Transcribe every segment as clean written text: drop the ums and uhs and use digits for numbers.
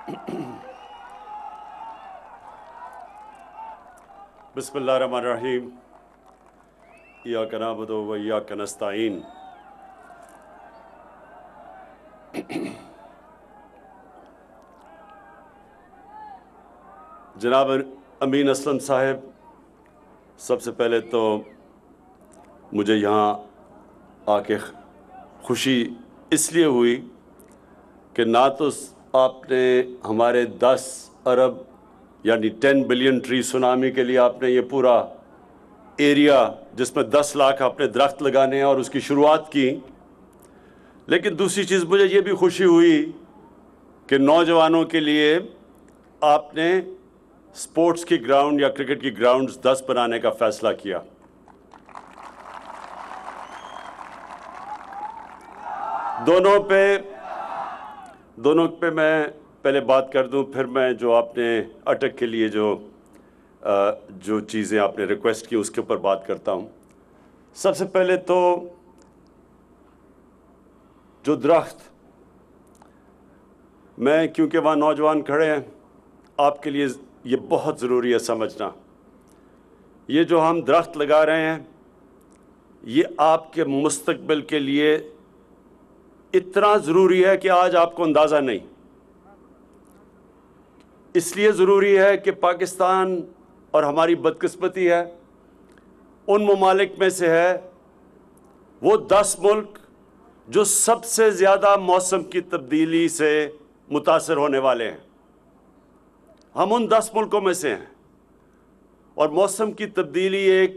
بسم اللہ الرحمن الرحیم ایاک نعبد و ایاک نستعین۔ جناب امین اسلم صاحب، سب سے پہلے تو مجھے یہاں آ کے خوشی اس لیے ہوئی کہ نہ تو آپ نے ہمارے 10 ارب یعنی 10 بلین ٹری سونامی کے لیے آپ نے یہ پورا ایریا جس میں 10 لاکھ آپ نے درخت لگانے ہیں اور اس کی شروعات کی، لیکن دوسری چیز مجھے یہ بھی خوشی ہوئی کہ نوجوانوں کے لیے آپ نے سپورٹس کی گراؤنڈ یا کرکٹ کی گراؤنڈز 10 بنانے کا فیصلہ کیا۔ دونوں پہ میں پہلے بات کر دوں، پھر میں جو آپ نے اٹک کے لیے جو چیزیں آپ نے ریکویسٹ کی اس کے اوپر بات کرتا ہوں۔ سب سے پہلے تو جو درخت، میں کیونکہ وہاں نوجوان کھڑے ہیں، آپ کے لیے یہ بہت ضروری ہے سمجھنا، یہ جو ہم درخت لگا رہے ہیں یہ آپ کے مستقبل کے لیے اتنا ضروری ہے کہ آج آپ کو اندازہ نہیں۔ اس لیے ضروری ہے کہ پاکستان، اور ہماری بدقسمتی ہے، ان ممالک میں سے ہے وہ 10 ملک جو سب سے زیادہ موسم کی تبدیلی سے متاثر ہونے والے ہیں۔ ہم ان 10 ملکوں میں سے ہیں، اور موسم کی تبدیلی ایک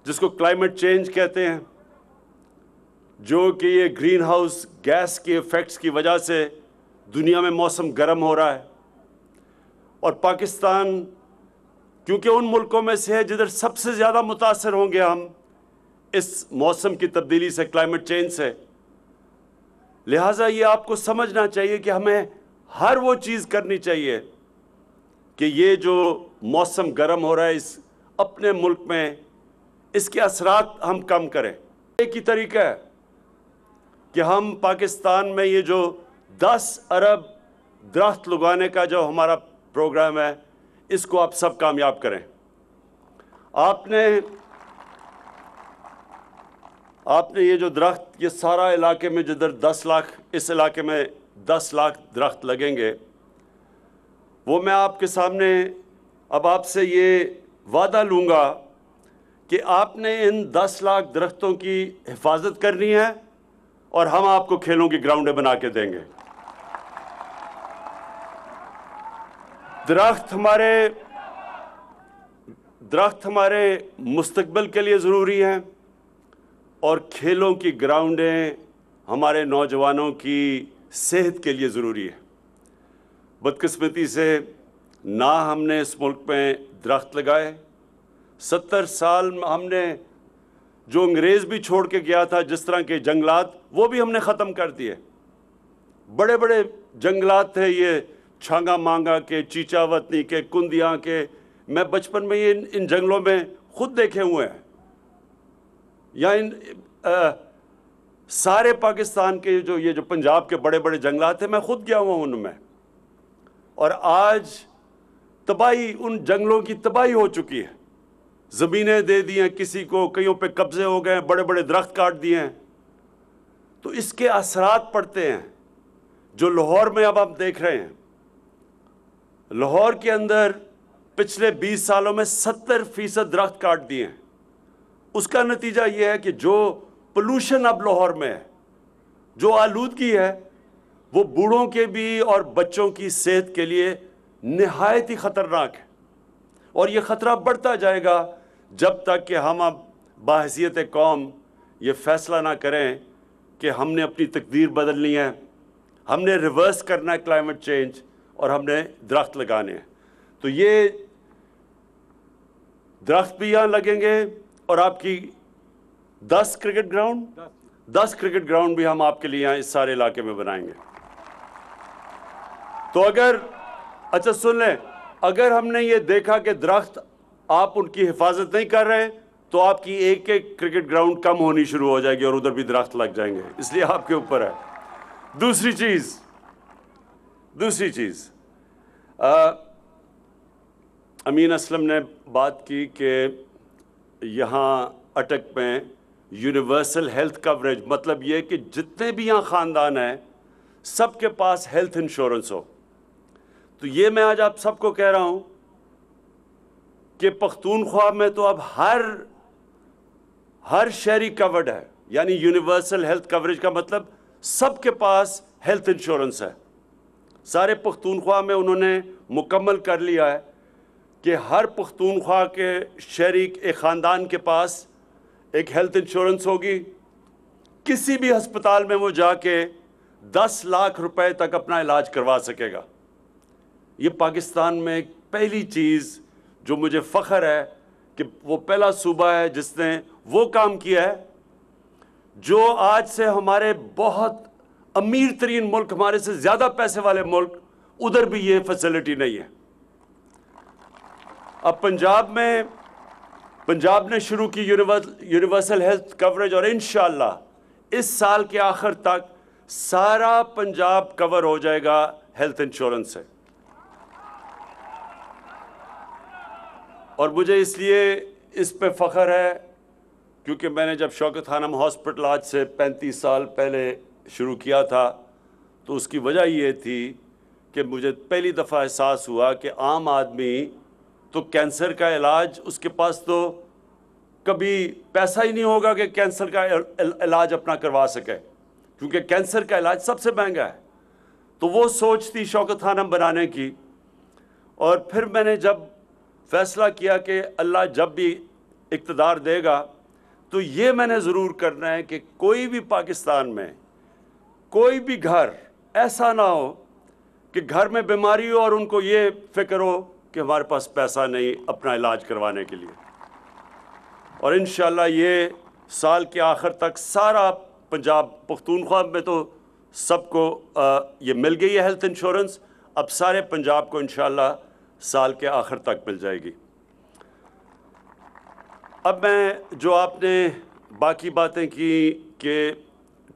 جس کو کلائمیٹ چینج کہتے ہیں، جو کہ یہ گرین ہاؤس گیس کے ایفیکٹس کی وجہ سے دنیا میں موسم گرم ہو رہا ہے، اور پاکستان کیونکہ ان ملکوں میں سے ہے جدھر سب سے زیادہ متاثر ہوں گے ہم اس موسم کی تبدیلی سے، کلائمیٹ چینج سے، لہٰذا یہ آپ کو سمجھنا چاہیے کہ ہمیں ہر وہ چیز کرنی چاہیے کہ یہ جو موسم گرم ہو رہا ہے اس اپنے ملک میں اس کے اثرات ہم کم کریں۔ ایک ہی طریقہ ہے کہ ہم پاکستان میں یہ جو 10 ارب درخت لگانے کا جو ہمارا پروگرام ہے اس کو آپ سب کامیاب کریں۔ آپ نے یہ جو درخت، یہ سارا علاقے میں جدھر 10 لاکھ، اس علاقے میں 10 لاکھ درخت لگیں گے، وہ میں آپ کے سامنے اب آپ سے یہ وعدہ لوں گا کہ آپ نے ان 10 لاکھ درختوں کی حفاظت کرنی ہے، اور ہم آپ کو کھیلوں کی گراؤنڈیں بنا کے دیں گے۔ درخت ہمارے مستقبل کے لیے ضروری ہیں، اور کھیلوں کی گراؤنڈیں ہمارے نوجوانوں کی صحت کے لیے ضروری ہے۔ بدقسمتی سے نہ ہم نے اس ملک میں درخت لگائے، 70 سال ہم نے جو انگریز بھی چھوڑ کے گیا تھا جس طرح کے جنگلات، وہ بھی ہم نے ختم کر دیے۔ بڑے بڑے جنگلات تھے یہ چھانگا مانگا کے، چیچا وطنی کے، کندیاں کے، میں بچپن میں ان جنگلوں میں خود دیکھے ہوئے ہیں، یا سارے پاکستان کے یہ جو پنجاب کے بڑے بڑے جنگلات ہیں، میں خود گیا ہوا ہوں ان میں، اور آج تباہی، ان جنگلوں کی تباہی ہو چکی ہے، زمینیں دے دی ہیں کسی کو، کئیوں پہ قبضے ہو گئے ہیں، بڑے بڑے درخت کاٹ دیے ہیں، تو اس کے اثرات پڑتے ہیں جو لاہور میں اب آپ دیکھ رہے ہیں۔ لاہور کے اندر پچھلے 20 سالوں میں 70% درخت کاٹ دیے ہیں۔ اس کا نتیجہ یہ ہے کہ جو پولوشن اب لاہور میں ہے، جو آلودگی ہے، وہ بوڑھوں کے بھی اور بچوں کی صحت کے لیے نہایت ہی خطرناک ہے، اور یہ خطرہ بڑھتا جائے گا جب تک کہ ہم اب بحیثیت قوم یہ فیصلہ نہ کریں کہ ہم نے اپنی تقدیر بدلنی ہے، ہم نے ریورس کرنا ہے کلائمیٹ چینج، اور ہم نے درخت لگانے ہیں۔ تو یہ درخت بھی یہاں لگیں گے، اور آپ کی 10 کرکٹ گراؤنڈ بھی ہم آپ کے لیے یہاں اس سارے علاقے میں بنائیں گے۔ تو اچھا سن لیں، اگر ہم نے یہ دیکھا کہ درخت آپ ان کی حفاظت نہیں کر رہے، تو آپ کی ایک کرکٹ گراؤنڈ کم ہونی شروع ہو جائے گی، اور ادھر بھی درخت لگ جائیں گے، اس لیے آپ کے اوپر ہے۔ دوسری چیز، دوسری چیز، امین اسلم نے بات کی کہ یہاں اٹک میں یونیورسل ہیلتھ کوریج، مطلب یہ کہ جتنے بھی یہاں خاندان ہیں سب کے پاس ہیلتھ انشورنس ہو. تو یہ میں آج آپ سب کو کہہ رہا ہوں کہ پختونخوا میں تو اب ہر شہری کورڈ ہے، یعنی یونیورسل ہیلتھ کوریج کا مطلب سب کے پاس ہیلتھ انشورنس ہے. سارے پختونخوا میں انہوں نے مکمل کر لیا ہے کہ ہر پختونخوا کے شہری ایک خاندان کے پاس ایک ہیلتھ انشورنس ہوگی. کسی بھی ہسپتال میں وہ جا کے 10 لاکھ روپے تک اپنا علاج کروا سکے گا. یہ پاکستان میں ایک پہلی چیز جو مجھے فخر ہے کہ وہ پہلا صوبہ ہے جس نے وہ کام کیا ہے جو آج سے ہمارے بہت امیر ترین ملک، ہمارے سے زیادہ پیسے والے ملک، ادھر بھی یہ فیسلٹی نہیں ہے. اب پنجاب نے شروع کی یونیورسل ہیلتھ کوریج، اور انشاءاللہ اس سال کے آخر تک سارا پنجاب کور ہو جائے گا ہیلتھ انشورنس سے. اور مجھے اس لیے اس پہ فخر ہے کیونکہ میں نے جب شوکت خانم ہاسپٹل آج سے 35 سال پہلے شروع کیا تھا تو اس کی وجہ یہ تھی کہ مجھے پہلی دفعہ احساس ہوا کہ عام آدمی تو کینسر کا علاج، اس کے پاس تو کبھی پیسہ ہی نہیں ہوگا کہ کینسر کا علاج اپنا کروا سکے، کیونکہ کینسر کا علاج سب سے مہنگا ہے. تو وہ سوچ تھی شوکت خانم بنانے کی. اور پھر میں نے جب فیصلہ کیا کہ اللہ جب بھی اقتدار دے گا تو یہ میں نے ضرور کرنا ہے کہ کوئی بھی پاکستان میں کوئی بھی گھر ایسا نہ ہو کہ گھر میں بیماری ہو اور ان کو یہ فکر ہو کہ ہمارے پاس پیسہ نہیں اپنا علاج کروانے کے لیے. اور انشاءاللہ یہ سال کے آخر تک سارا پنجاب، پختونخوا میں تو سب کو یہ مل گئی ہے ہیلتھ انشورنس، اب سارے پنجاب کو انشاءاللہ سال کے آخر تک مل جائے گی. اب میں جو آپ نے باقی باتیں کی کہ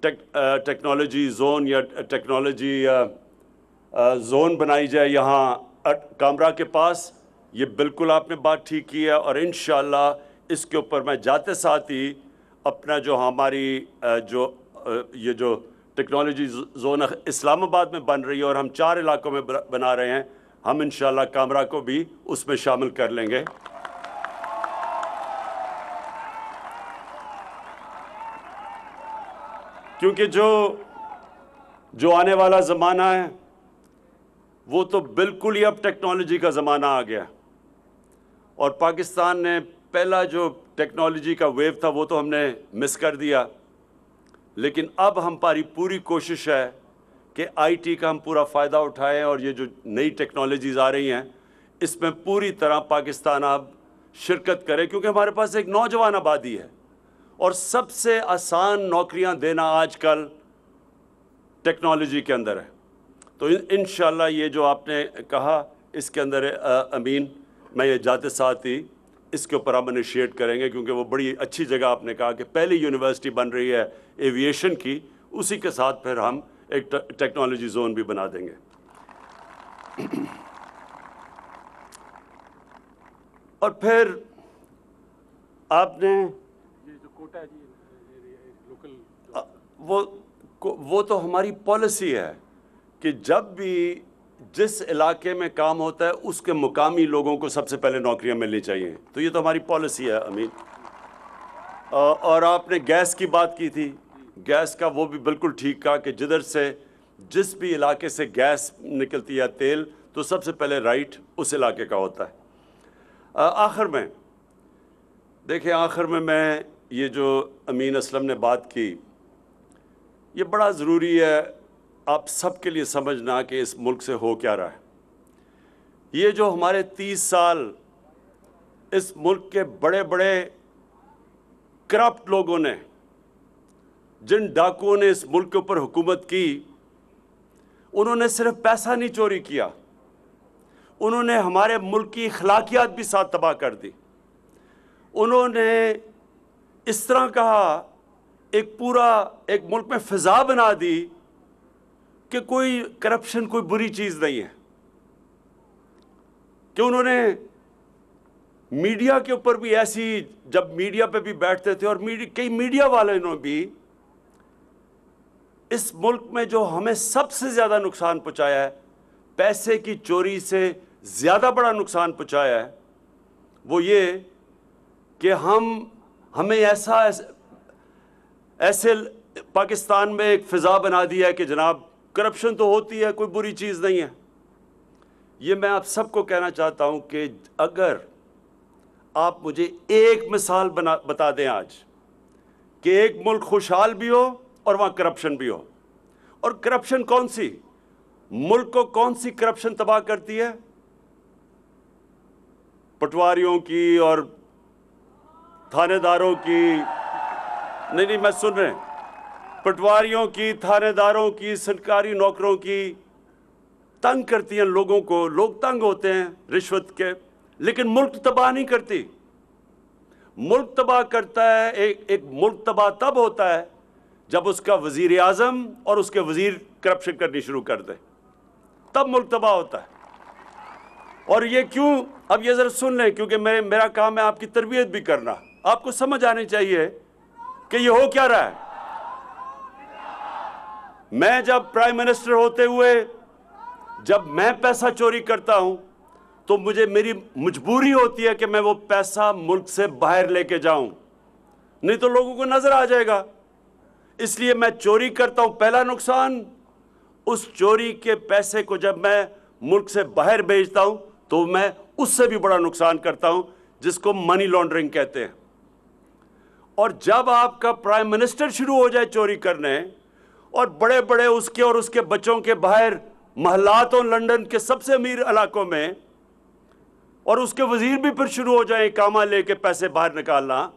ٹیکنالوجی زون یا ٹیکنالوجی زون بنائی جائے یہاں کامرا کے پاس، یہ بالکل آپ نے بات ٹھیک کی ہے. اور انشاءاللہ اس کے اوپر میں جاتے ساتھ ہی اپنا جو ہماری یہ جو ٹیکنالوجی زون اسلام آباد میں بن رہی ہے اور ہم 4 علاقوں میں بنا رہے ہیں، ہم انشاءاللہ کامرا کو بھی اس میں شامل کر لیں گے. کیونکہ جو آنے والا زمانہ ہے وہ تو بالکل ہی اب ٹیکنالوجی کا زمانہ آ گیا. اور پاکستان نے پہلا جو ٹیکنالوجی کا ویو تھا وہ تو ہم نے مس کر دیا، لیکن اب ہماری پوری کوشش ہے کہ آئی ٹی کا ہم پورا فائدہ اٹھائیں اور یہ جو نئی ٹیکنالوجیز آ رہی ہیں اس میں پوری طرح پاکستان اب شرکت کرے، کیونکہ ہمارے پاس ایک نوجوان آبادی ہے اور سب سے آسان نوکریاں دینا آج کل ٹیکنالوجی کے اندر ہے. تو انشاءاللہ یہ جو آپ نے کہا اس کے اندر امین، میں یہ جاتے ساتھ ہی اس کے اوپر ہم انیشیٹ کریں گے، کیونکہ وہ بڑی اچھی جگہ آپ نے کہا کہ پہلی یونیورسٹی بن رہی ہے ایویشن کی، اسی کے ساتھ پھر ہم ایک ٹیکنالوجی زون بھی بنا دیں گے. اور پھر آپ نے وہ تو ہماری پالیسی ہے کہ جب بھی جس علاقے میں کام ہوتا ہے اس کے مقامی لوگوں کو سب سے پہلے نوکریاں ملنی چاہیے. تو یہ تو ہماری پالیسی ہے امین. اور آپ نے گیس کی بات کی تھی، گیس کا وہ بھی بالکل ٹھیک کہا کہ جس بھی علاقے سے گیس نکلتی ہے تیل، تو سب سے پہلے رائٹ اس علاقے کا ہوتا ہے. آخر میں دیکھیں، میں یہ جو امین اسلم نے بات کی، یہ بڑا ضروری ہے آپ سب کے لیے سمجھنا کہ اس ملک سے ہو کیا رہا ہے. یہ جو ہمارے 30 سال اس ملک کے بڑے بڑے کرپٹ لوگوں نے، جن ڈاکوؤں نے اس ملک کے اوپر حکومت کی، انہوں نے صرف پیسہ نہیں چوری کیا، انہوں نے ہمارے ملک کی اخلاقیات بھی ساتھ تباہ کر دی. انہوں نے اس طرح کہا ایک ملک میں فضا بنا دی کہ کوئی کرپشن کوئی بری چیز نہیں ہے، کہ انہوں نے میڈیا کے اوپر بھی ایسی، جب میڈیا پہ بھی بیٹھتے تھے، اور کئی میڈیا والے نے بھی اس ملک میں جو ہمیں سب سے زیادہ نقصان پہنچایا ہے، پیسے کی چوری سے زیادہ بڑا نقصان پہنچایا ہے، وہ یہ کہ ہمیں ایسے پاکستان میں ایک فضا بنا دیا ہے کہ جناب کرپشن تو ہوتی ہے، کوئی بری چیز نہیں ہے۔ یہ میں آپ سب کو کہنا چاہتا ہوں کہ اگر آپ مجھے ایک مثال بتا دیں آج کہ ایک ملک خوشحال بھی ہو اور وہاں کرپشن بھی ہو، اور کرپشن کون سی، ملک کو کون سی کرپشن تباہ کرتی ہے؟ پٹواریوں کی اور تھانے داروں کی، نہیں میں سن رہے ہیں، پٹواریوں کی، تھانے داروں کی، سرکاری نوکروں کی، تنگ کرتی ہیں لوگوں کو، لوگ تنگ ہوتے ہیں رشوت کے، لیکن ملک تباہ نہیں کرتی۔ ملک تباہ کرتا ہے، ایک ملک تباہ تب ہوتا ہے جب اس کا وزیر اعظم اور اس کے وزیر کرپشن کرنی شروع کر دے، تب ملک تباہ ہوتا ہے۔ اور یہ کیوں؟ اب یہ ذرا سن لیں، کیونکہ میرا کام ہے آپ کی تربیت بھی کرنا، آپ کو سمجھ آنی چاہیے کہ یہ ہو کیا رہا ہے۔ میں جب پرائم منسٹر ہوتے ہوئے جب میں پیسہ چوری کرتا ہوں تو میری مجبوری ہوتی ہے کہ میں وہ پیسہ ملک سے باہر لے کے جاؤں، نہیں تو لوگوں کو نظر آ جائے گا۔ اس لیے میں چوری کرتا ہوں، پہلا نقصان، اس چوری کے پیسے کو جب میں ملک سے باہر بھیجتا ہوں تو میں اس سے بھی بڑا نقصان کرتا ہوں، جس کو منی لانڈرنگ کہتے ہیں۔ اور جب آپ کا پرائم منسٹر شروع ہو جائے چوری کرنے، اور بڑے بڑے اس کے اور اس کے بچوں کے باہر محلات، لنڈن کے سب سے امیر علاقوں میں، اور اس کے وزیر بھی پھر شروع ہو جائیں اقامہ لے کے پیسے باہر نکالنا،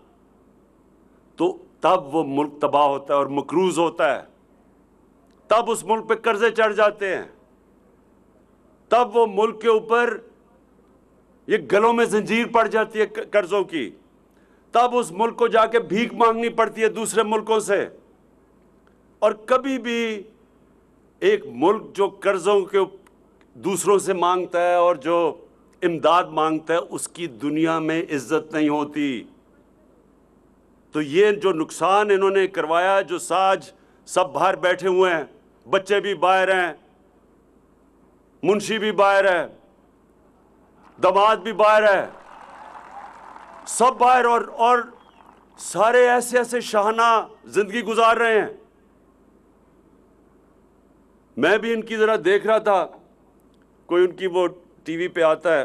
تو تب وہ ملک تباہ ہوتا ہے اور مقروض ہوتا ہے، تب اس ملک پہ قرضے چڑھ جاتے ہیں، تب وہ ملک کے اوپر یہ گلوں میں زنجیر پڑ جاتی ہے قرضوں کی، تب اس ملک کو جا کے بھیک مانگنی پڑتی ہے دوسرے ملکوں سے۔ اور کبھی بھی ایک ملک جو قرضوں کے دوسروں سے مانگتا ہے اور جو امداد مانگتا ہے، اس کی دنیا میں عزت نہیں ہوتی۔ تو یہ جو نقصان انہوں نے کروایا، جو ساج سب باہر بیٹھے ہوئے ہیں، بچے بھی باہر ہیں، منشی بھی باہر ہے، داماد بھی باہر ہے، سب باہر، اور سارے ایسے شاہانہ زندگی گزار رہے ہیں۔ میں بھی ان کی ذرا دیکھ رہا تھا، کوئی ان کی وہ ٹی وی پہ آتا ہے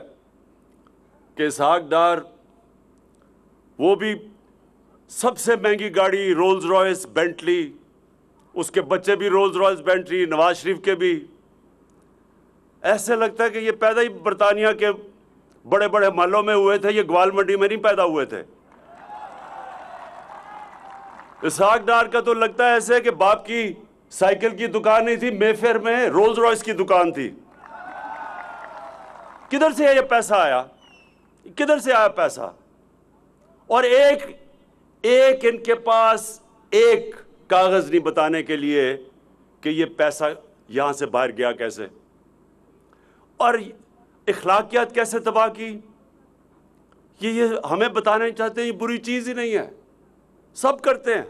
کہ اسحاق ڈار، وہ بھی سب سے مہنگی گاڑی رولز رائس بینٹلی، اس کے بچے بھی Rolls Royce Bentley, Nawaz Sharif کے بھی۔ ایسے لگتا ہے کہ یہ پیدا ہی برطانیہ کے بڑے بڑے محلوں میں ہوئے تھے، یہ گوال منڈی میں نہیں پیدا ہوئے تھے۔ اسحاق ڈار کا تو لگتا ہے ایسے کہ باپ کی سائیکل کی دکان نہیں تھی، مے فیئر میں رولز رائس کی دکان تھی۔ کدھر سے یہ پیسہ آیا؟ کدھر سے آیا پیسہ؟ اور ایک ان کے پاس ایک کاغذ نہیں بتانے کے لیے کہ یہ پیسہ یہاں سے باہر گیا کیسے، اور اخلاقیات کیسے تباہ کی۔ یہ ہمیں بتانا چاہتے ہیں یہ بری چیز ہی نہیں ہے، سب کرتے ہیں۔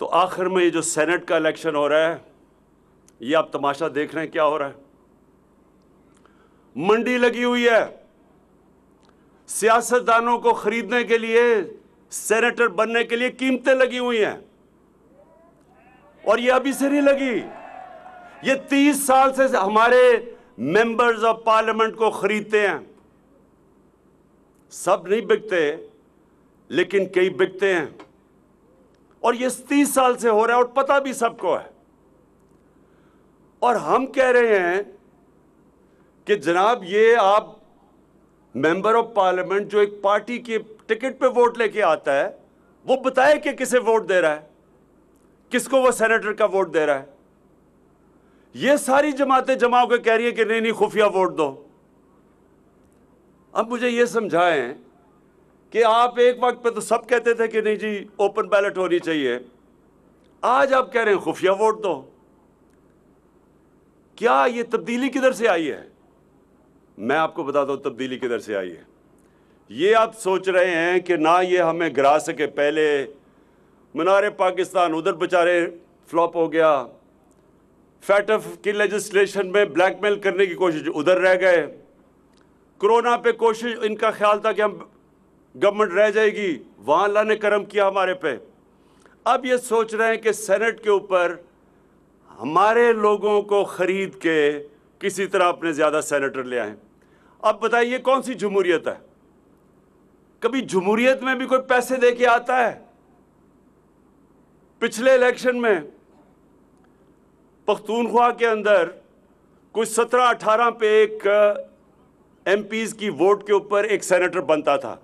تو آخر میں یہ جو سینٹ کا الیکشن ہو رہا ہے، یہ آپ تماشا دیکھ رہے ہیں کیا ہو رہا ہے۔ منڈی لگی ہوئی ہے، سیاستدانوں کو خریدنے کے لیے، سینیٹر بننے کے لیے قیمتیں لگی ہوئی ہیں، اور یہ ابھی سے نہیں لگی، یہ 30 سال سے ہمارے ممبرز آف پارلیمنٹ کو خریدتے ہیں۔ سب نہیں بکتے، لیکن کئی بکتے ہیں، اور یہ 30 سال سے ہو رہا ہے، اور پتہ بھی سب کو ہے۔ اور ہم کہہ رہے ہیں کہ جناب یہ آپ ممبر آف پارلیمنٹ جو ایک پارٹی کی ٹکٹ پہ ووٹ لے کے آتا ہے، وہ بتائے کہ کسے ووٹ دے رہا ہے، کس کو وہ سینیٹر کا ووٹ دے رہا ہے۔ یہ ساری جماعتیں جمع ہو کے کہہ رہی ہیں کہ نہیں خفیہ ووٹ دو۔ اب مجھے یہ سمجھائیں کہ آپ ایک وقت پہ تو سب کہتے تھے کہ نہیں جی اوپن بیلٹ ہونی چاہیے، آج آپ کہہ رہے ہیں خفیہ ووٹ دو۔ کیا یہ تبدیلی کدھر سے آئی ہے؟ میں آپ کو بتاتا ہوں تبدیلی کدھر سے آئی ہے۔ یہ آپ سوچ رہے ہیں کہ نہ یہ ہمیں گرا سکے، پہلے منار پاکستان ادھر بچارے فلاپ ہو گیا، فیٹف کی لیجسلیشن میں بلیک میل کرنے کی کوشش ادھر رہ گئے، کرونا پہ کوشش ان کا خیال تھا کہ ہم گورنمنٹ رہ جائے گی، وہاں اللہ نے کرم کیا ہمارے پہ۔ اب یہ سوچ رہے ہیں کہ سینٹ کے اوپر ہمارے لوگوں کو خرید کے کسی طرح اپنے زیادہ سینیٹر لے آئیں۔ اب بتائیے کون سی جمہوریت ہے؟ کبھی جمہوریت میں بھی کوئی پیسے دے کے آتا ہے؟ پچھلے الیکشن میں پختونخوا کے اندر کچھ 17-18 پہ ایک ایم پیز کی ووٹ کے اوپر ایک سینیٹر بنتا تھا،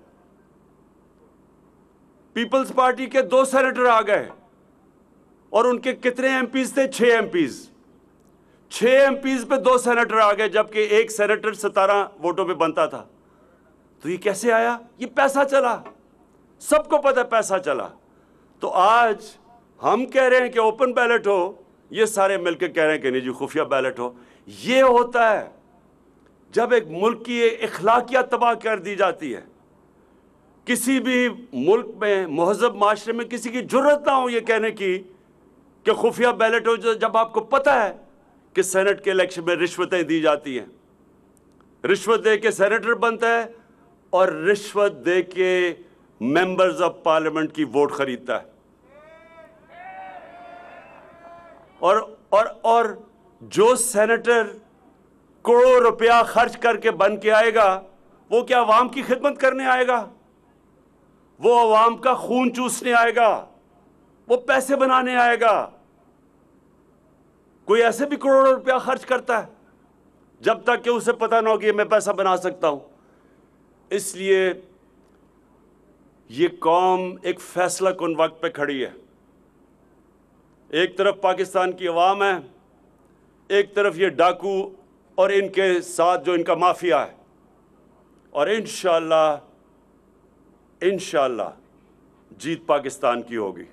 پیپلز پارٹی کے 2 سینیٹر آ گئے، اور ان کے کتنے ایم پیز تھے؟ 6 ایم پیز، 6 ایم پیز پہ 2 سینیٹر آ گئے، جبکہ ایک سینیٹر 17 ووٹوں پہ بنتا تھا۔ تو یہ کیسے آیا؟ یہ پیسہ چلا، سب کو پتہ پیسہ چلا۔ تو آج ہم کہہ رہے ہیں کہ اوپن بیلٹ ہو، یہ سارے مل کے کہہ رہے ہیں کہ نہیں جی خفیہ بیلٹ ہو۔ یہ ہوتا ہے جب ایک ملک کی اخلاقیات تباہ کر دی جاتی ہے۔ کسی بھی ملک میں، مہذب معاشرے میں کسی کی جرت نہ ہو یہ کہنے کی کہ خفیہ بیلٹ ہو، جب آپ کو پتہ ہے کہ سینٹ کے الیکشن میں رشوتیں دی جاتی ہیں، رشوت دے کے سینیٹر بنتا ہے اور رشوت دے کے ممبرز آف پارلیمنٹ کی ووٹ خریدتا ہے، اور جو سینیٹر کروڑوں روپیہ خرچ کر کے بن کے آئے گا، وہ کیا عوام کی خدمت کرنے آئے گا؟ وہ عوام کا خون چوسنے آئے گا، وہ پیسے بنانے آئے گا؟ کوئی ایسے بھی کروڑوں روپیہ خرچ کرتا ہے جب تک کہ اسے پتہ نہ ہو کہ میں پیسہ بنا سکتا ہوں۔ اس لیے یہ قوم ایک فیصلہ کن وقت پہ کھڑی ہے۔ ایک طرف پاکستان کی عوام ہے، ایک طرف یہ ڈاکو اور ان کے ساتھ جو ان کا مافیا ہے، اور انشاءاللہ جیت پاکستان کی ہوگی۔